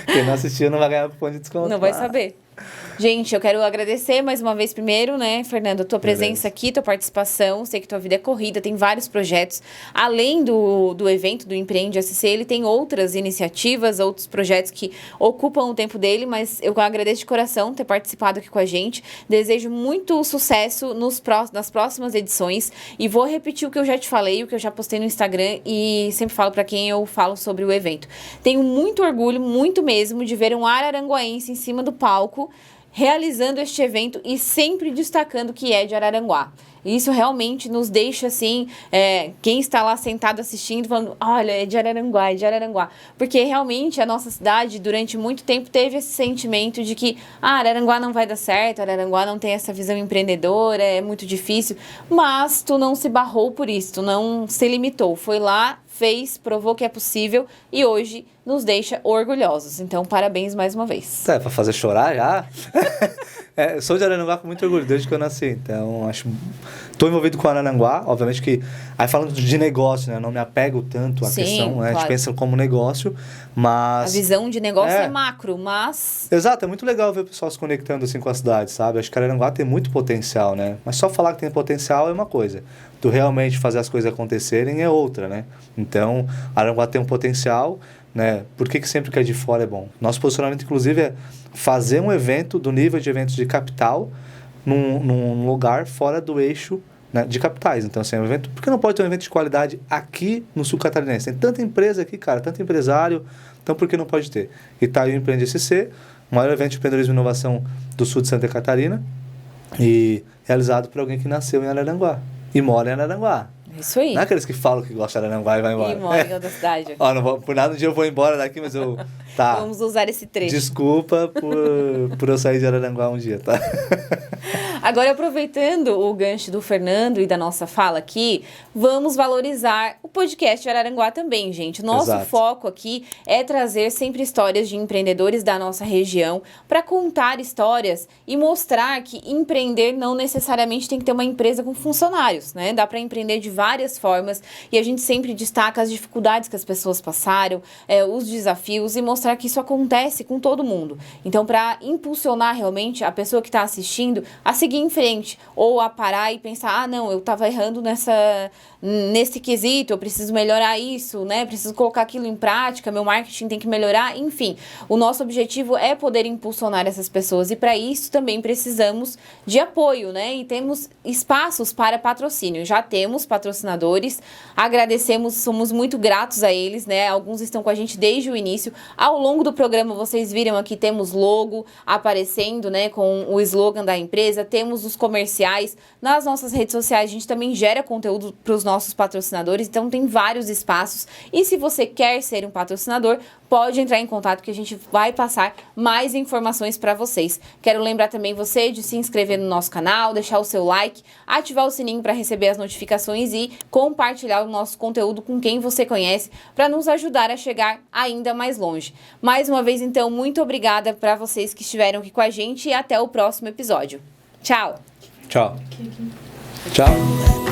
Quem não assistiu não vai ganhar cupom de desconto.
Não vai saber. Gente, eu quero agradecer mais uma vez primeiro, né, Fernando, a tua presença aqui, tua participação. Sei que tua vida é corrida, tem vários projetos. Além do evento do Empreende SC, ele tem outras iniciativas, outros projetos que ocupam o tempo dele, mas eu agradeço de coração ter participado aqui com a gente. Desejo muito sucesso nas próximas edições e vou repetir o que eu já te falei, o que eu já postei no Instagram e sempre falo para quem eu falo sobre o evento. Tenho muito orgulho, muito mesmo, de ver um araranguaense em cima do palco realizando este evento e sempre destacando que é de Araranguá. Isso realmente nos deixa, assim, quem está lá sentado assistindo, falando, olha, é de Araranguá, é de Araranguá. Porque realmente a nossa cidade, durante muito tempo, teve esse sentimento de que, Araranguá não vai dar certo, Araranguá não tem essa visão empreendedora, é muito difícil. Mas tu não se barrou por isso, tu não se limitou. Foi lá, fez, provou que é possível e hoje nos deixa orgulhosos. Então, parabéns mais uma vez.
Pra fazer chorar já? Sou de Araranguá com muito orgulho, desde que eu nasci. Então, estou envolvido com Araranguá, obviamente que... Aí falando de negócio, né? Eu não me apego tanto à questão, né? Claro. A gente pensa como negócio, mas...
A visão de negócio é macro, mas...
Exato, é muito legal ver o pessoal se conectando assim com a cidade, sabe? Acho que Araranguá tem muito potencial, né? Mas só falar que tem potencial é uma coisa. Tu realmente fazer as coisas acontecerem é outra, né? Então, Araranguá tem um potencial, né? Por que sempre que é de fora é bom? Nosso posicionamento, inclusive, é fazer um evento do nível de eventos de capital num lugar fora do eixo, né, de capitais. Então, assim, é um evento... Por que não pode ter um evento de qualidade aqui no Sul Catarinense? Tem tanta empresa aqui, cara, tanto empresário, então por que não pode ter? E tá aí o Empreende SC, o maior evento de empreendedorismo e inovação do sul de Santa Catarina, e realizado por alguém que nasceu em Araranguá e mora em Araranguá.
Isso aí.
Não é aqueles que falam que gostam de Araranguá e vai embora.
E mora em outra cidade.
Por nada um dia eu vou embora daqui, mas eu... Tá.
Vamos usar esse trecho.
Desculpa por eu sair de Araranguá um dia, tá?
Agora, aproveitando o gancho do Fernando e da nossa fala aqui, vamos valorizar o podcast de Araranguá também, gente. Nosso foco aqui é trazer sempre histórias de empreendedores da nossa região para contar histórias e mostrar que empreender não necessariamente tem que ter uma empresa com funcionários, né? Dá para empreender de várias formas e a gente sempre destaca as dificuldades que as pessoas passaram, os desafios e mostrar que isso acontece com todo mundo. Então, para impulsionar realmente a pessoa que está assistindo a seguir em frente ou a parar e pensar, não, eu estava errando nesse quesito, eu preciso melhorar isso, né? Preciso colocar aquilo em prática, meu marketing tem que melhorar, enfim. O nosso objetivo é poder impulsionar essas pessoas e para isso também precisamos de apoio, né? E temos espaços para patrocínio. Já temos patrocinadores, agradecemos, somos muito gratos a eles, né? Alguns estão com a gente desde o início. Ao longo do programa, vocês viram aqui, temos logo aparecendo, né, com o slogan da empresa, temos os comerciais. Nas nossas redes sociais, a gente também gera conteúdo para os nossos patrocinadores, então tem vários espaços. E se você quer ser um patrocinador, pode entrar em contato que a gente vai passar mais informações para vocês. Quero lembrar também você de se inscrever no nosso canal, deixar o seu like, ativar o sininho para receber as notificações e compartilhar o nosso conteúdo com quem você conhece para nos ajudar a chegar ainda mais longe. Mais uma vez, então, muito obrigada para vocês que estiveram aqui com a gente e até o próximo episódio. Tchau!
Tchau! Tchau!